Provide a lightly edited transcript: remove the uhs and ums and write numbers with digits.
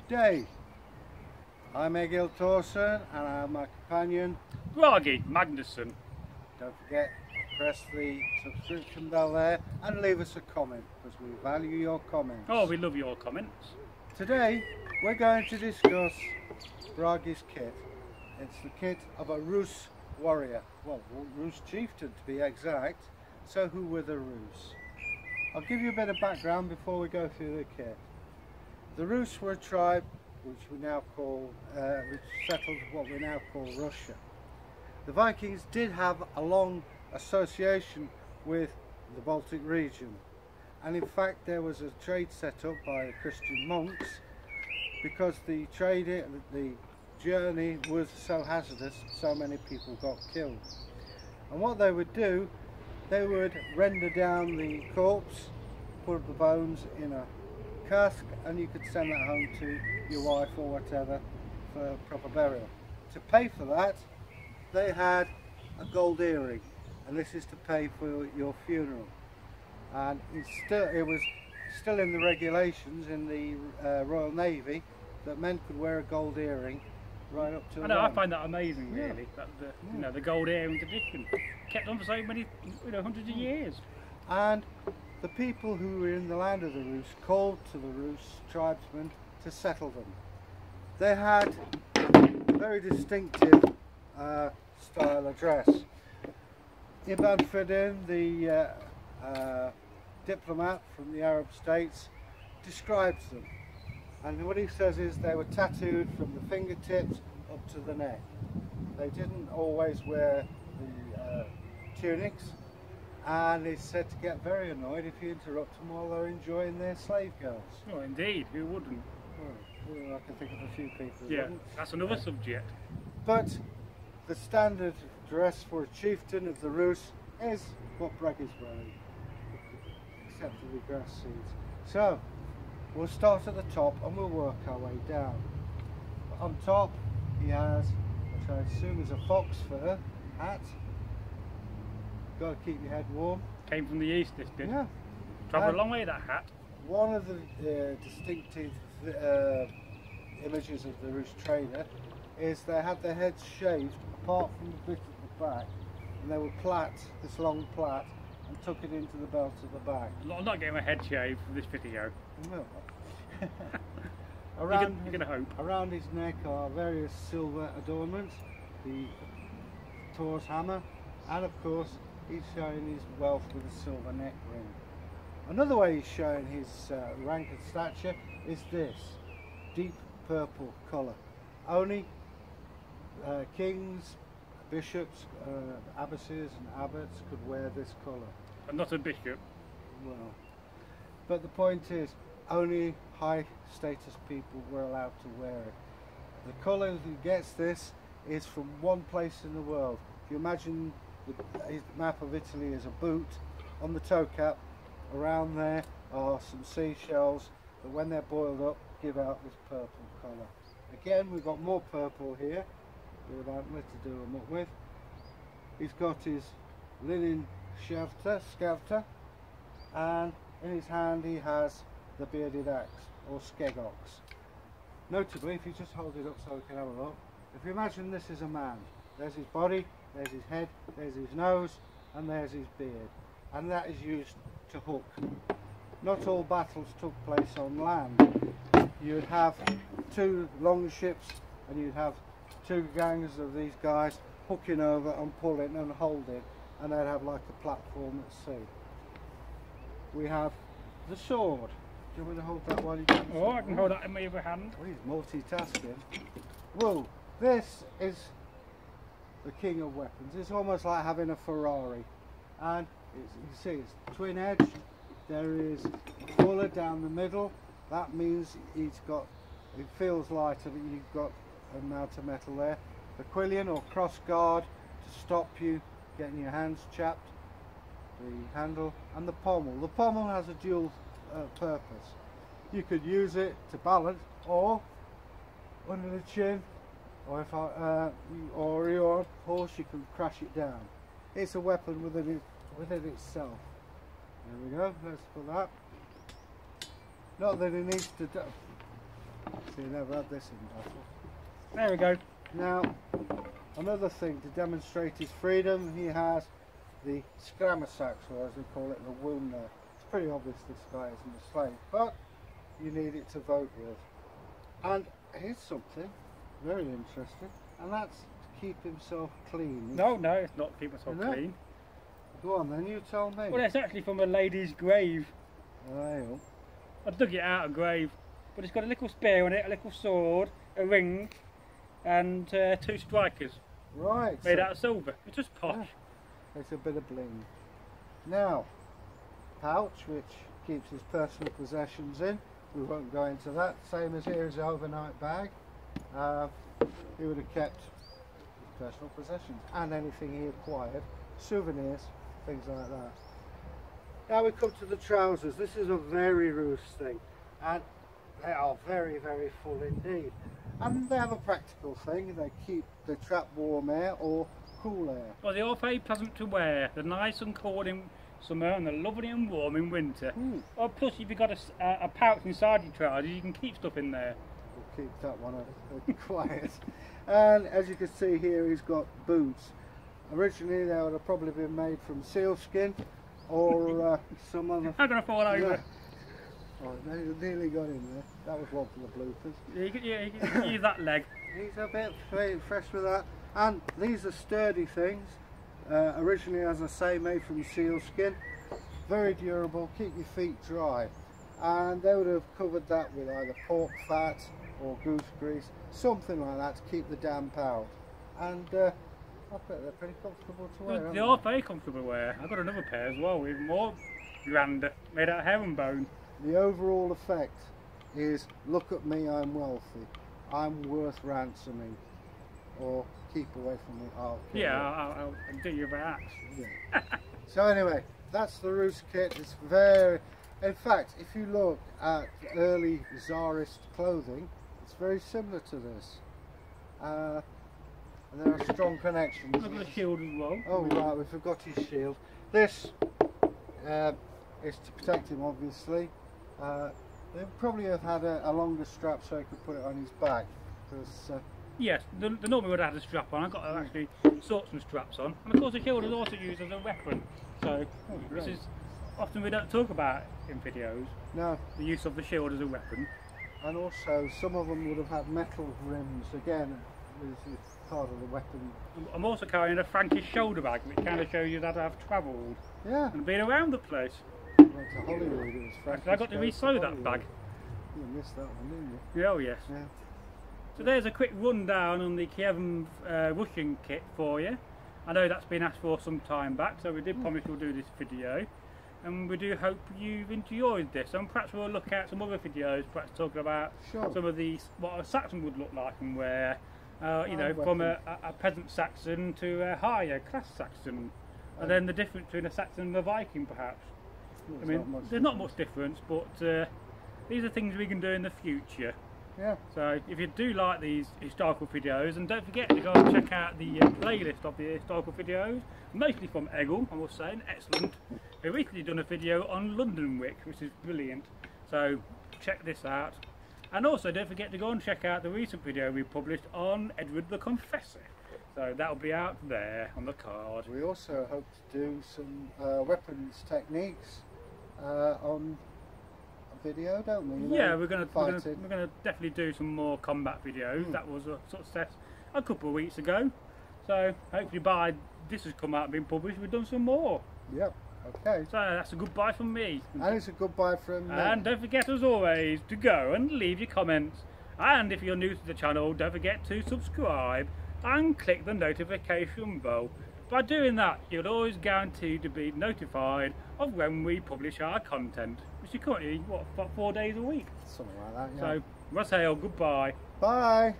day. I'm Egil Thorsson and I have my companion Bragi, Magnarsson. Don't forget to press the subscription bell there and leave us a comment because we value your comments. Oh, we love your comments. Today we're going to discuss Bragi's kit. It's the kit of a Rus warrior, well, Rus chieftain to be exact. So who were the Rus? I'll give you a bit of background before we go through the kit. The Rus were a tribe which we now call, which settled what we now call Russia. The Vikings did have a long association with the Baltic region, and in fact there was a trade set up by the Christian monks because the journey was so hazardous, so many people got killed. And what they would do, they would render down the corpse, put the bones in a cask, and you could send that home to your wife or whatever for proper burial. To pay for that, they had a gold earring, and this is to pay for your funeral. And it was still in the regulations in the Royal Navy that men could wear a gold earring right up to. I find that amazing, really. That you know, the gold earring tradition kept on for so many, hundreds of years. And the people who were in the land of the Rus called to the Rus tribesmen to settle them. They had very distinctive style of dress. Ibn Fidin, the diplomat from the Arab states, describes them. And what he says is they were tattooed from the fingertips up to the neck. They didn't always wear the tunics, and he's said to get very annoyed if you interrupt them while they're enjoying their slave girls. Oh, indeed, who wouldn't? Well, I can think of a few people who yeah, wouldn't. That's another subject. But the standard dress for a chieftain of the Rus is what Bragi's wearing, except for the grass seeds. So, we'll start at the top and we'll work our way down. On top he has, which I assume is a fox fur hat. Got to keep your head warm. Came from the east, this did. Yeah. Travelled a long way, that hat. One of the distinctive images of the Rus trader is they had their heads shaved apart from the bit at the back, and they would plait this long plait and tuck it into the belt at the back. I'm not getting my head shaved for this video. No. You can hope. Around his neck are various silver adornments, the Thor's hammer, and of course he's showing his wealth with a silver neck ring. Another way he's showing his rank and stature is this deep purple colour. Only kings, bishops, abbesses and abbots could wear this colour. I'm not a bishop. Well, but the point is, only high status people were allowed to wear it. The colour that gets this is from one place in the world. If you imagine the map of Italy as a boot, on the toe cap around there are some seashells that when they're boiled up give out this purple colour. Again, we've got more purple here with antler to do them up with. He's got his linen skavta, and in his hand he has the bearded axe, or skegox. Notably, if you just hold it up so we can have a look, if you imagine this is a man, there's his body, there's his head, there's his nose, and there's his beard, and that is used to hook. Not all battles took place on land. You'd have two long ships and you'd have two gangs of these guys hooking over and pulling and holding, and they'd have like a platform at sea. We have the sword. Do you want me to hold that while you do? Oh, I can hold that in my other hand. Oh, he's multitasking. Whoa, this is the king of weapons. It's almost like having a Ferrari, and you see it's twin edge. There is a fuller down the middle. That means it feels lighter, but you've got an amount of metal there. The quillion or cross guard to stop you getting your hands chapped. The handle and the pommel. The pommel has a dual purpose. You could use it to balance, or under the chin, or or your horse, you can crash it down. It's a weapon within itself. There we go. Let's put that. Not that it needs to So you never had this in battle. There we go. Now, another thing to demonstrate his freedom, he has the skrammersax, or as we call it, the wound there. It's pretty obvious this guy isn't a slave, but you need it to vote with. And here's something very interesting, and that's to keep himself clean. No, it's not to keep myself clean. Go on then, you tell me. Well, it's actually from a lady's grave. Oh. I dug it out of a grave, but it's got a little spear on it, a little sword, a ring, and 2 strikers. Right. Made out of silver. It's just posh. Yeah, it's a bit of bling. Now, pouch which keeps his personal possessions in. We won't go into that. Same as here, his overnight bag. He would have kept his personal possessions and anything he acquired, souvenirs, things like that. Now we come to the trousers. This is a very Rus thing, and they are very, very full indeed. And they have a practical thing. They trap warm air or cool air. Well, they are very pleasant to wear. They're nice and cool in summer, and they're lovely and warm in winter. Oh, plus, if you've got a pouch inside your trousers, you can keep stuff in there. We'll keep that one quiet. And as you can see here, he's got boots. Originally, they would have probably been made from sealskin or some other. I'm going to fall over. Yeah. Oh, they nearly got in there. That was one for the bloopers. Yeah, you can use that leg. He's a bit fresh with that. And these are sturdy things. Originally, as I say, made from sealskin. Very durable, keep your feet dry. And they would have covered that with either pork fat or goose grease, something like that to keep the damp out. And I bet they're pretty comfortable to wear. They are very comfortable to wear. I've got another pair as well, even more grander, made out of herringbone. The overall effect is, look at me, I'm wealthy. I'm worth ransoming. Or keep away from me. I'll do you that. Yeah. So anyway, that's the Rus kit. It's very, in fact, if you look at early Tsarist clothing, it's very similar to this. And there are strong connections. I've got a shield as well. Oh right, we forgot his shield. This is to protect him, obviously. They probably have had a longer strap so he could put it on his back. Because yes, the normally would have had a strap on. I've got actually sorts of straps on. And of course the shield is also used as a weapon. So this is often we don't talk about in videos. No. The use of the shield as a weapon. And also some of them would have had metal rims again. It's part of the weapon. I'm also carrying a Frankish shoulder bag, which kind of shows you that I've travelled. Yeah. And been around the place. Went to Hollywood. It was Frankish. I got to re-sew that bag. You missed that one, didn't you? Oh yes. Yeah. So there's a quick rundown on the Kievan Russian kit for you. I know that's been asked for some time back, so we did promise we'll do this video. And we do hope you've enjoyed this, and perhaps we'll look at some other videos, perhaps talking about some of these, what a Saxon would look like and where, you know, from a peasant Saxon to a higher class Saxon, and then the difference between a Saxon and a Viking perhaps. I mean, there's not much difference, but these are things we can do in the future. Yeah. So if you do like these historical videos, and don't forget to go and check out the playlist of the historical videos, mostly from Egil, I will say, and excellent. We've recently done a video on London Wick, which is brilliant. So check this out. And also don't forget to go and check out the recent video we published on Edward the Confessor. So that'll be out there on the card. We also hope to do some weapons techniques on video, don't we? Yeah, we're gonna definitely do some more combat videos. That was a success a couple of weeks ago. So hopefully by this has come out and been published, we've done some more. Yep. Okay. So that's a goodbye from me. And it's a goodbye from me. And don't forget, as always, to go and leave your comments. And if you're new to the channel, don't forget to subscribe and click the notification bell. By doing that, you'll always guarantee to be notified of when we publish our content, which is currently, what, 4 days a week? Something like that, yeah. So, Russ Hale, goodbye. Bye.